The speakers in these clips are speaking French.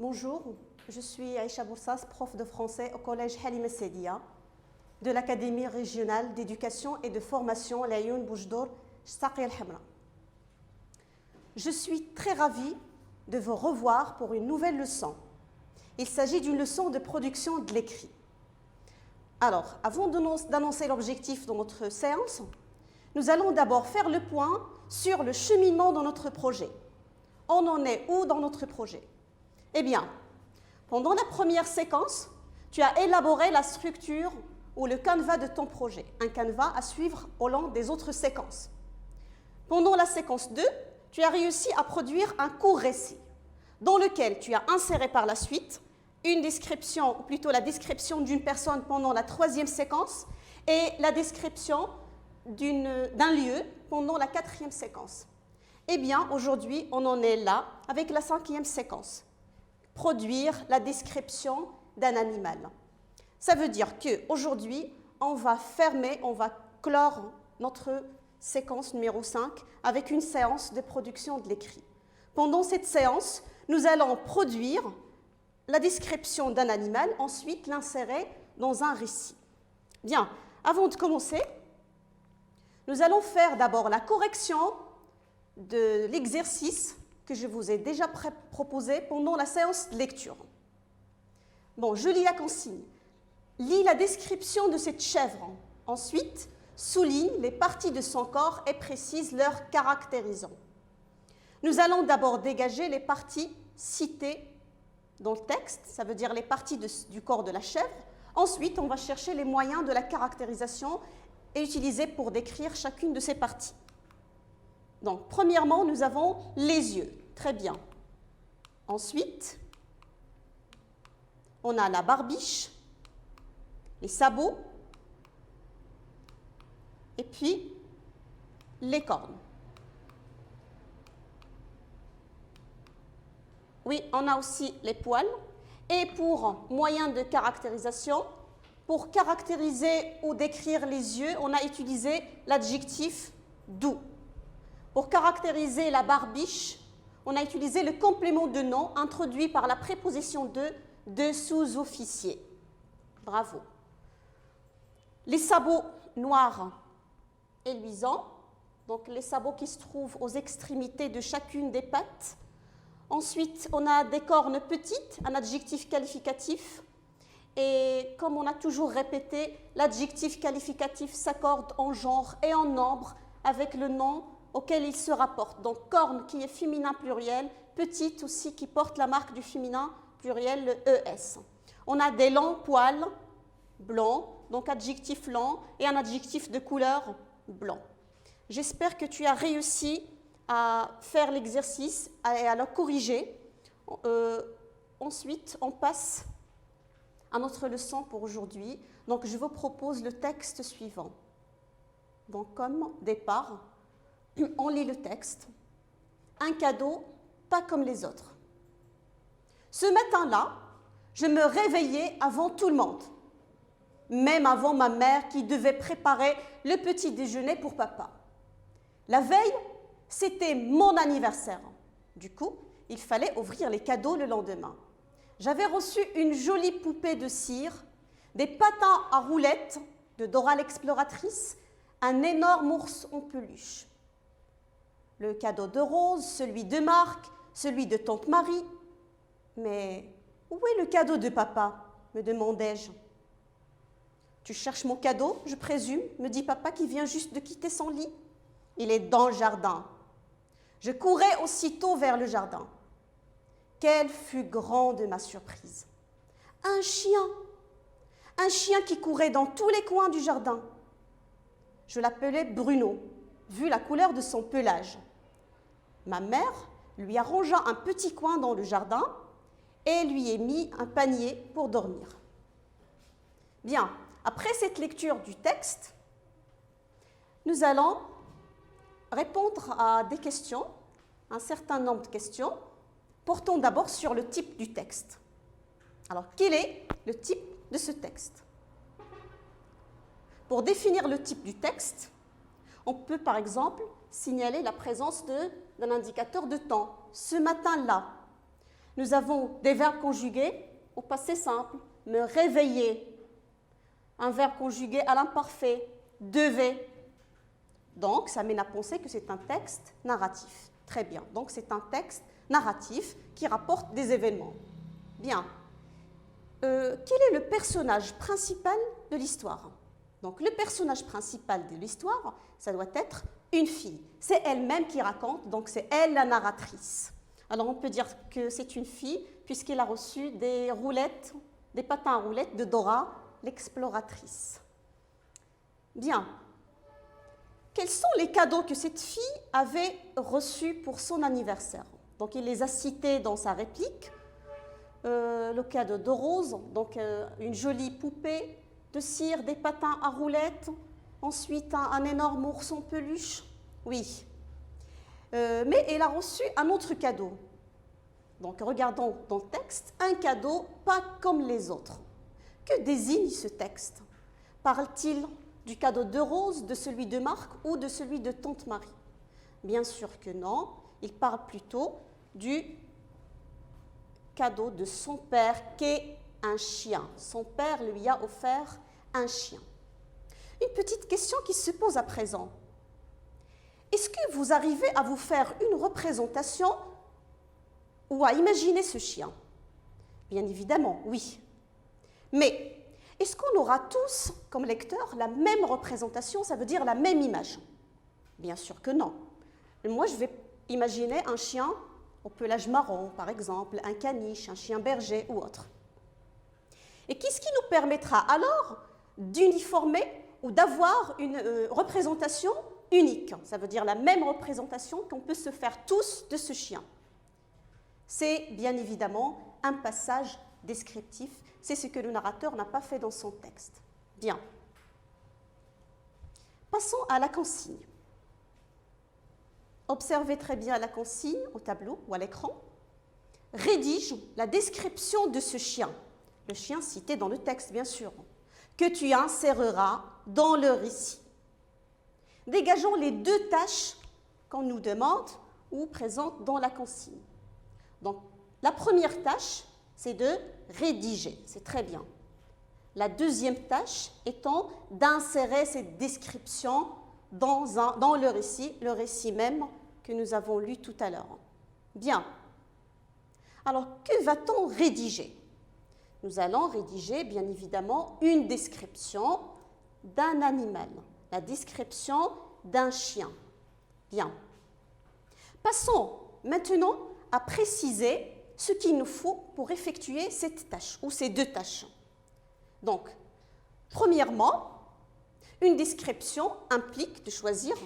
Bonjour, je suis Aïcha Boursas, prof de français au collège Halima Sedia de l'Académie régionale d'éducation et de formation Laayoune Boujdour Shtaqi El Hamra. Je suis très ravie de vous revoir pour une nouvelle leçon. Il s'agit d'une leçon de production de l'écrit. Alors, avant d'annoncer l'objectif de notre séance, nous allons d'abord faire le point sur le cheminement de notre projet. On en est où dans notre projet? Eh bien, pendant la première séquence, tu as élaboré la structure ou le canevas de ton projet, un canevas à suivre au long des autres séquences. Pendant la séquence 2, tu as réussi à produire un court récit dans lequel tu as inséré par la suite une description, ou plutôt la description d'une personne pendant la troisième séquence et la description d'un lieu pendant la quatrième séquence. Eh bien, aujourd'hui, on en est là avec la cinquième séquence. Produire la description d'un animal. Ça veut dire qu'aujourd'hui, on va clore notre séquence numéro 5 avec une séance de production de l'écrit. Pendant cette séance, nous allons produire la description d'un animal, ensuite l'insérer dans un récit. Bien, avant de commencer, nous allons faire d'abord la correction de l'exercice que je vous ai déjà proposé pendant la séance de lecture. Bon, je lis la consigne. Lis la description de cette chèvre. Ensuite, souligne les parties de son corps et précise leurs caractérisants. Nous allons d'abord dégager les parties citées dans le texte, ça veut dire les parties du corps de la chèvre. Ensuite, on va chercher les moyens de la caractérisation et utiliser pour décrire chacune de ces parties. Donc, premièrement, nous avons les yeux. Très bien. Ensuite, on a la barbiche, les sabots, et puis les cornes. Oui, on a aussi les poils. Et pour moyen de caractérisation, pour caractériser ou décrire les yeux, on a utilisé l'adjectif doux. Pour caractériser la barbiche, on a utilisé le complément de nom introduit par la préposition de sous-officier. Bravo. Les sabots noirs et luisants, donc les sabots qui se trouvent aux extrémités de chacune des pattes. Ensuite, on a des cornes petites, un adjectif qualificatif. Et comme on a toujours répété, l'adjectif qualificatif s'accorde en genre et en nombre avec le nom auquel il se rapporte. Donc, corne qui est féminin pluriel, petite aussi qui porte la marque du féminin pluriel, le ES. On a des longs poils blancs, donc adjectif long, et un adjectif de couleur blanc. J'espère que tu as réussi à faire l'exercice et à le corriger. Ensuite, on passe à notre leçon pour aujourd'hui. Donc, je vous propose le texte suivant. Donc, comme départ, on lit le texte. Un cadeau, pas comme les autres. Ce matin-là, je me réveillais avant tout le monde, même avant ma mère qui devait préparer le petit déjeuner pour papa. La veille, c'était mon anniversaire. Du coup, il fallait ouvrir les cadeaux le lendemain. J'avais reçu une jolie poupée de cire, des patins à roulettes de Dora l'exploratrice, un énorme ours en peluche. Le cadeau de Rose, celui de Marc, celui de tante Marie. Mais où est le cadeau de papa? Me demandai-je. Tu cherches mon cadeau, je présume, me dit papa qui vient juste de quitter son lit. Il est dans le jardin. Je courais aussitôt vers le jardin. Quelle fut grande ma surprise. Un chien qui courait dans tous les coins du jardin. Je l'appelais Bruno, vu la couleur de son pelage. Ma mère lui arrangea un petit coin dans le jardin et lui ai mis un panier pour dormir. Bien, après cette lecture du texte, nous allons répondre à des questions, un certain nombre de questions, portant d'abord sur le type du texte. Alors, quel est le type de ce texte? Pour définir le type du texte, on peut par exemple signaler la présence d'un indicateur de temps, ce matin-là. Nous avons des verbes conjugués au passé simple. Me réveiller. Un verbe conjugué à l'imparfait. Devait. Donc, ça mène à penser que c'est un texte narratif. Très bien. Donc, c'est un texte narratif qui rapporte des événements. Bien. Quel est le personnage principal de l'histoire? Donc, le personnage principal de l'histoire, ça doit être une fille. C'est elle-même qui raconte, donc c'est elle la narratrice. Alors, on peut dire que c'est une fille puisqu'elle a reçu des roulettes, des patins à roulettes de Dora, l'exploratrice. Bien. Quels sont les cadeaux que cette fille avait reçus pour son anniversaire? Donc, il les a cités dans sa réplique. Le cadeau de Rose, donc une jolie poupée de cire, des patins à roulettes, ensuite un énorme ours en peluche. Oui. Mais elle a reçu un autre cadeau. Donc, regardons dans le texte, un cadeau pas comme les autres. Que désigne ce texte? Parle-t-il du cadeau de Rose, de celui de Marc ou de celui de Tante Marie? Bien sûr que non, il parle plutôt du cadeau de son père qu'est un chien. Son père lui a offert un chien. Une petite question qui se pose à présent. Est-ce que vous arrivez à vous faire une représentation ou à imaginer ce chien? Bien évidemment, oui. Mais est-ce qu'on aura tous, comme lecteurs, la même représentation, ça veut dire la même image? Bien sûr que non. Moi, je vais imaginer un chien au pelage marron, par exemple, un caniche, un chien berger ou autre. Et qu'est-ce qui nous permettra alors d'uniformer ou d'avoir une représentation unique? Ça veut dire la même représentation qu'on peut se faire tous de ce chien. C'est bien évidemment un passage descriptif. C'est ce que le narrateur n'a pas fait dans son texte. Bien. Passons à la consigne. Observez très bien la consigne au tableau ou à l'écran. Rédige la description de ce chien. Le chien cité dans le texte, bien sûr, que tu inséreras dans le récit. Dégageons les deux tâches qu'on nous demande ou présente dans la consigne. Donc, la première tâche, c'est de rédiger. C'est très bien. La deuxième tâche étant d'insérer cette description dans le récit même que nous avons lu tout à l'heure. Bien. Alors, que va-t-on rédiger? Nous allons rédiger, bien évidemment, une description d'un animal, la description d'un chien. Bien. Passons maintenant à préciser ce qu'il nous faut pour effectuer cette tâche ou ces deux tâches. Donc, premièrement, une description implique de choisir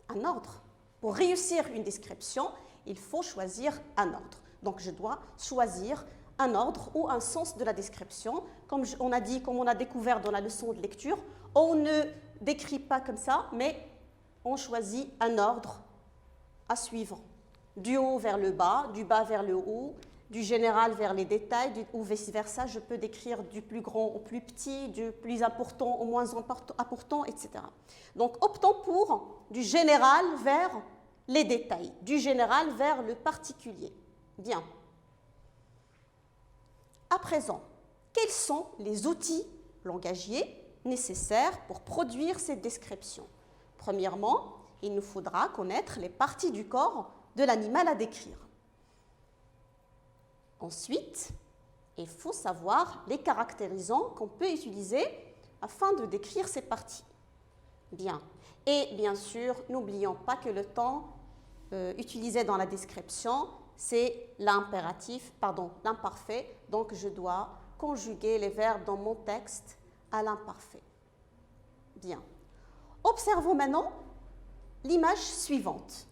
un ordre. Pour réussir une description, il faut choisir un ordre. Donc, je dois choisir un ordre ou un sens de la description. Comme on a dit, comme on a découvert dans la leçon de lecture, on ne décrit pas comme ça, mais on choisit un ordre à suivre. Du haut vers le bas, du bas vers le haut, du général vers les détails, ou vice-versa. Je peux décrire du plus grand au plus petit, du plus important au moins important, etc. Donc, optons pour du général vers les détails, du général vers le particulier. Bien. À présent, quels sont les outils langagiers nécessaires pour produire cette description? Premièrement, il nous faudra connaître les parties du corps de l'animal à décrire. Ensuite, il faut savoir les caractérisants qu'on peut utiliser afin de décrire ces parties. Bien. Et bien sûr, n'oublions pas que le temps utilisé dans la description, c'est l'imparfait. Donc, je dois conjuguer les verbes dans mon texte à l'imparfait. Bien. Observons maintenant l'image suivante.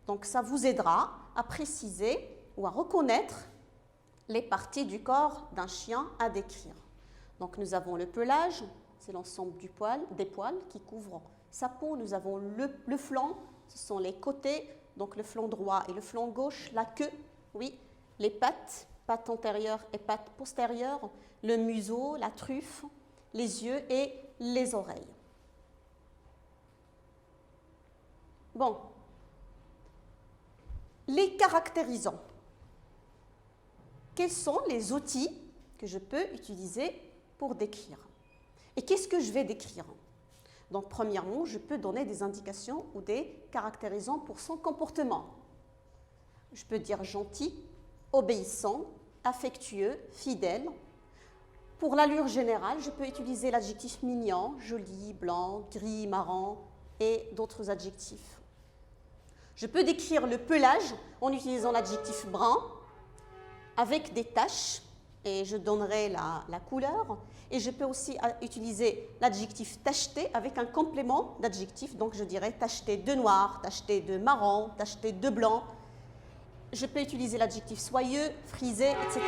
Donc, ça vous aidera à préciser ou à reconnaître les parties du corps d'un chien à décrire. Donc, nous avons le pelage, c'est l'ensemble des poils qui couvrent sa peau. Nous avons le flanc, ce sont les côtés, donc le flanc droit et le flanc gauche, la queue, oui, les pattes antérieures et pattes postérieures, le museau, la truffe, les yeux et les oreilles. Bon, les caractérisants. quels sont les outils que je peux utiliser pour décrire. Et qu'est-ce que je vais décrire? Donc, premièrement, je peux donner des indications ou des caractérisants pour son comportement. Je peux dire gentil, obéissant, affectueux, fidèle. Pour l'allure générale, je peux utiliser l'adjectif mignon, joli, blanc, gris, marrant et d'autres adjectifs. Je peux décrire le pelage en utilisant l'adjectif brun avec des taches et je donnerai la couleur. Et je peux aussi utiliser l'adjectif tacheté avec un complément d'adjectif. Donc je dirais tacheté de noir, tacheté de marron, tacheté de blanc. Je peux utiliser l'adjectif soyeux, frisé, etc.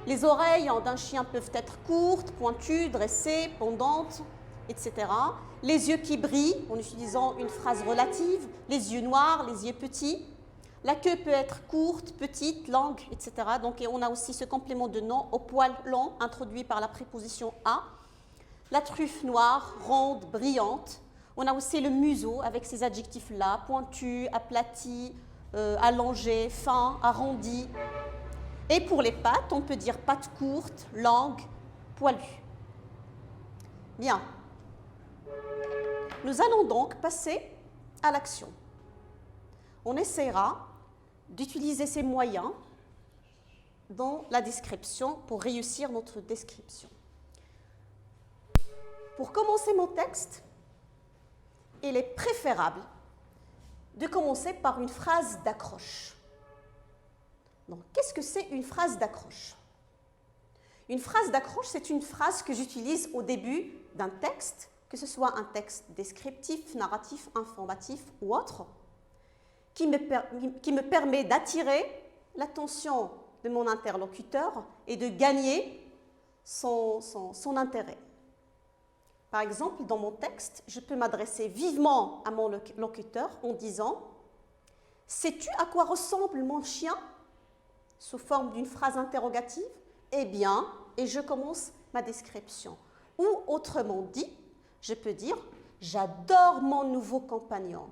Les oreilles d'un chien peuvent être courtes, pointues, dressées, pendantes, etc. Les yeux qui brillent en utilisant une phrase relative, les yeux noirs, les yeux petits. La queue peut être courte, petite, longue, etc. Donc on a aussi ce complément de nom au poil long introduit par la préposition à. La truffe noire, ronde, brillante. On a aussi le museau avec ces adjectifs-là, pointu, aplati, allongé, fin, arrondi. Et pour les pattes, on peut dire pattes courtes, longues, poilues. Bien. Nous allons donc passer à l'action. On essaiera d'utiliser ces moyens dans la description pour réussir notre description. Pour commencer mon texte, il est préférable de commencer par une phrase d'accroche. Donc, qu'est-ce que c'est une phrase d'accroche? Une phrase d'accroche, c'est une phrase que j'utilise au début d'un texte, que ce soit un texte descriptif, narratif, informatif ou autre, qui me permet d'attirer l'attention de mon interlocuteur et de gagner son intérêt. Par exemple, dans mon texte, je peux m'adresser vivement à mon locuteur en disant « Sais-tu à quoi ressemble mon chien ?» sous forme d'une phrase interrogative. Eh bien, et je commence ma description. Ou autrement dit, je peux dire « J'adore mon nouveau compagnon »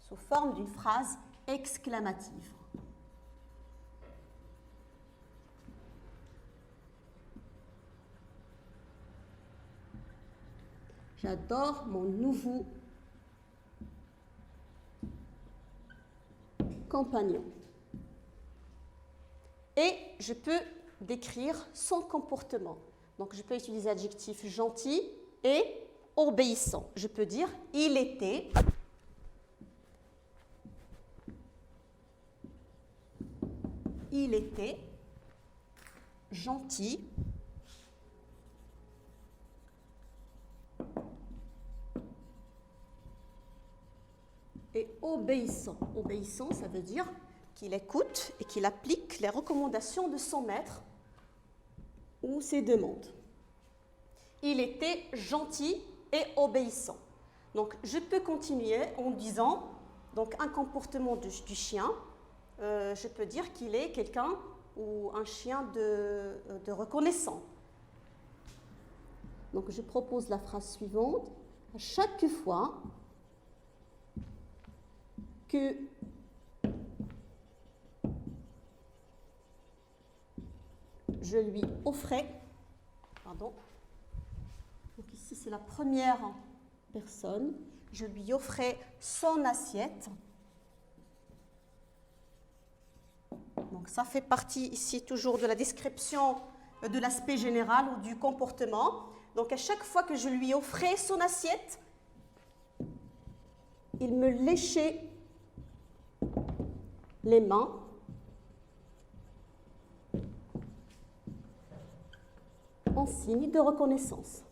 sous forme d'une phrase exclamative. J'adore mon nouveau compagnon. Et je peux décrire son comportement. Donc, je peux utiliser l'adjectif gentil et obéissant. Je peux dire « il était » gentil et obéissant. Obéissant, ça veut dire qu'il écoute et qu'il applique les recommandations de son maître ou ses demandes. Il était gentil et obéissant. Donc, je peux continuer en disant donc, un comportement du chien. Je peux dire qu'il est quelqu'un ou un chien de reconnaissant. Donc, je propose la phrase suivante. À chaque fois que je lui offrais, donc ici c'est la première personne, je lui offrais son assiette. Donc ça fait partie ici toujours de la description de l'aspect général ou du comportement. Donc à chaque fois que je lui offrais son assiette, il me léchait les mains en signe de reconnaissance.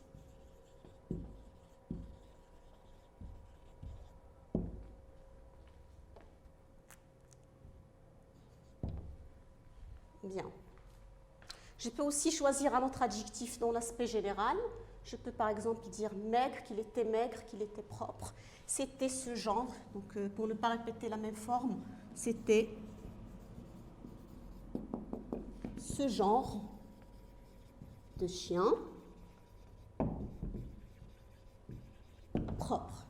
Bien. Je peux aussi choisir un autre adjectif dans l'aspect général. Je peux par exemple dire maigre, qu'il était propre. C'était ce genre, donc pour ne pas répéter la même forme, c'était ce genre de chien propre.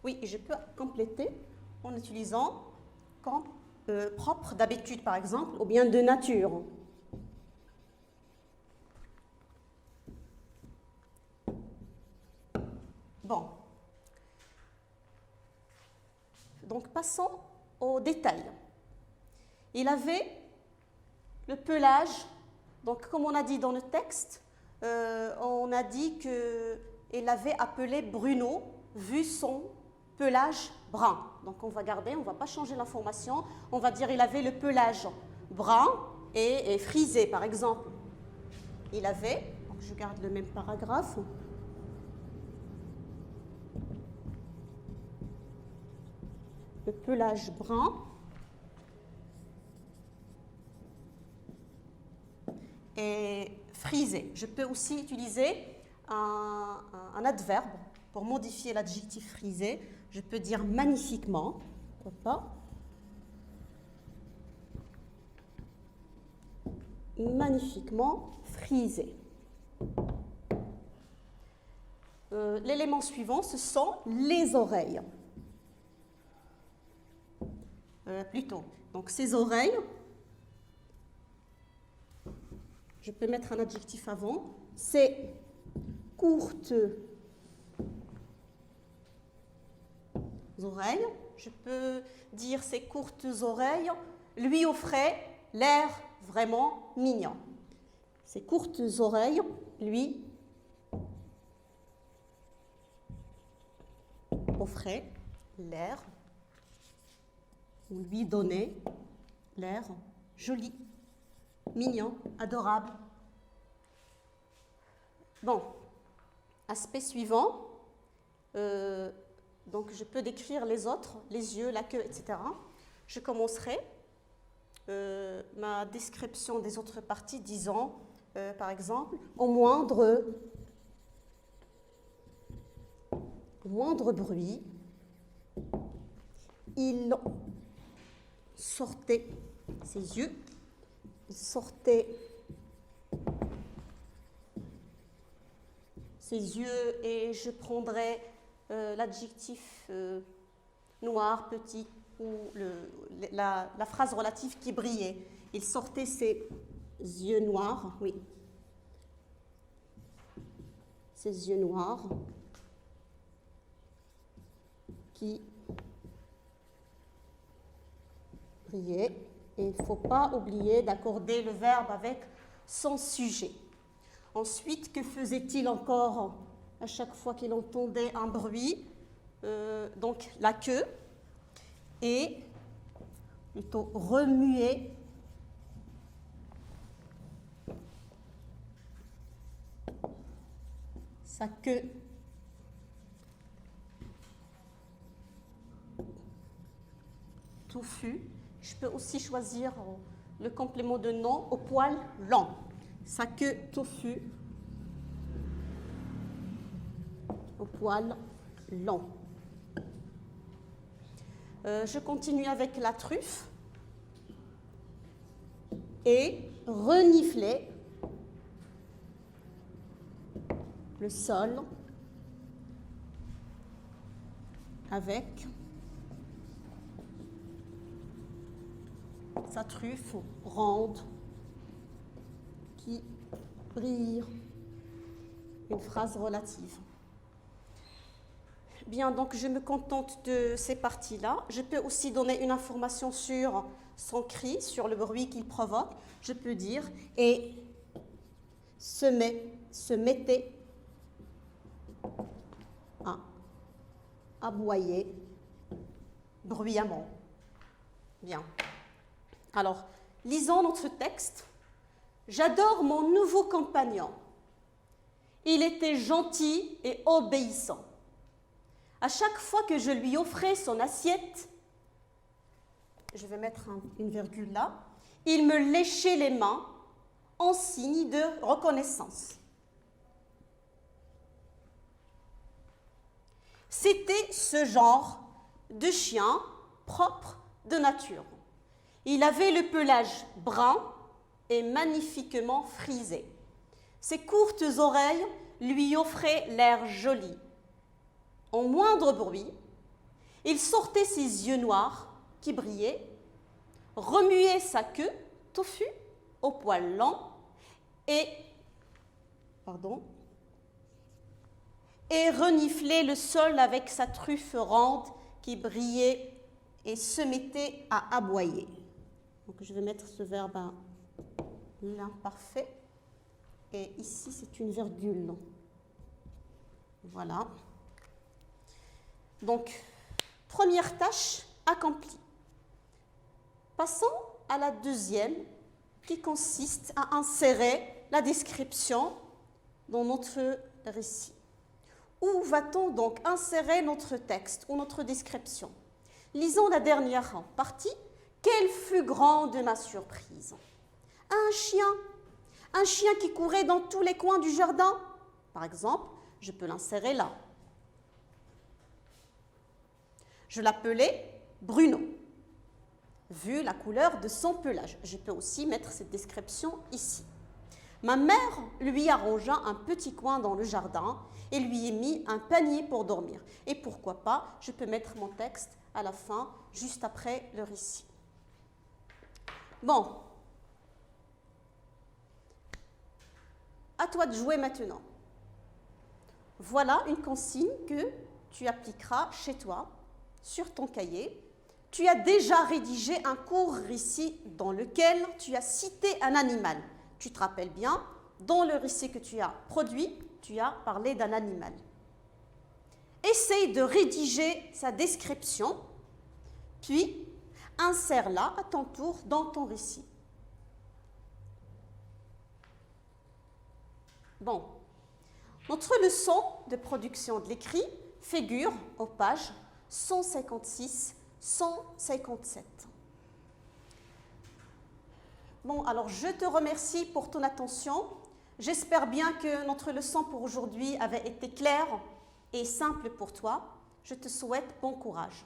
Oui, et je peux compléter en utilisant comme propre d'habitude, par exemple, ou bien de nature. Bon. Donc, passons aux détails. Il avait le pelage, donc comme on a dit dans le texte, on a dit qu'il avait appelé Bruno, vu son pelage brun. Donc on va garder, on ne va pas changer l'information, on va dire il avait le pelage brun et frisé, par exemple. Il avait, donc je garde le même paragraphe, le pelage brun et frisé. Je peux aussi utiliser un adverbe pour modifier l'adjectif frisé. Je peux dire magnifiquement, pourquoi pas, magnifiquement frisé. L'élément suivant, ce sont les oreilles. Plutôt. Donc ces oreilles, je peux mettre un adjectif avant, c'est courtes oreilles. Je peux dire ces courtes oreilles lui offraient l'air vraiment mignon. Ces courtes oreilles lui offraient l'air ou lui donnaient l'air joli, mignon, adorable. Bon, aspect suivant. Donc, je peux décrire les autres, les yeux, la queue, etc. Je commencerai ma description des autres parties, disons, par exemple, au moindre bruit, il sortait ses yeux, il sortait ses yeux et je prendrai l'adjectif noir, petit, ou la phrase relative qui brillait. Il sortait ses yeux noirs, oui. Ses yeux noirs qui brillaient. Et il ne faut pas oublier d'accorder le verbe avec son sujet. Ensuite, que faisait-il encore à chaque fois qu'il entendait un bruit? Donc la queue et plutôt remuer sa queue touffue. Je peux aussi choisir le complément de nom au poil long. Sa queue touffue au poil long. Je continue avec la truffe et renifler le sol avec sa truffe ronde qui brille. Une phrase relative. Bien, donc je me contente de ces parties-là. Je peux aussi donner une information sur son cri, sur le bruit qu'il provoque. Je peux dire « et se mettait à aboyer bruyamment ». Bien. Alors, lisons notre texte. « J'adore mon nouveau compagnon. Il était gentil et obéissant. À chaque fois que je lui offrais son assiette, je vais mettre une virgule là, il me léchait les mains en signe de reconnaissance. C'était ce genre de chien propre de nature. Il avait le pelage brun et magnifiquement frisé. Ses courtes oreilles lui offraient l'air joli. Au moindre bruit, il sortait ses yeux noirs qui brillaient. remuer sa queue touffue au poil long et renifler le sol avec sa truffe ronde qui brillait et se mettait à aboyer. Donc je vais mettre ce verbe à l'imparfait et ici c'est une virgule. Voilà. Donc, première tâche accomplie. Passons à la deuxième qui consiste à insérer la description dans notre récit. Où va-t-on donc insérer notre texte ou notre description? Lisons la dernière partie. Quelle fut grande ma surprise! Un chien qui courait dans tous les coins du jardin. Par exemple, je peux l'insérer là. Je l'appelais Bruno, vu la couleur de son pelage. Je peux aussi mettre cette description ici. Ma mère lui arrangea un petit coin dans le jardin et lui ai mis un panier pour dormir. Et pourquoi pas, je peux mettre mon texte à la fin, juste après le récit. Bon. À toi de jouer maintenant. Voilà une consigne que tu appliqueras chez toi, sur ton cahier. Tu as déjà rédigé un court récit dans lequel tu as cité un animal. Tu te rappelles bien, dans le récit que tu as produit, tu as parlé d'un animal. Essaye de rédiger sa description, puis insère-la à ton tour dans ton récit. Bon, notre leçon de production de l'écrit figure aux pages 156-157. Bon, alors je te remercie pour ton attention. J'espère bien que notre leçon pour aujourd'hui avait été claire et simple pour toi. Je te souhaite bon courage.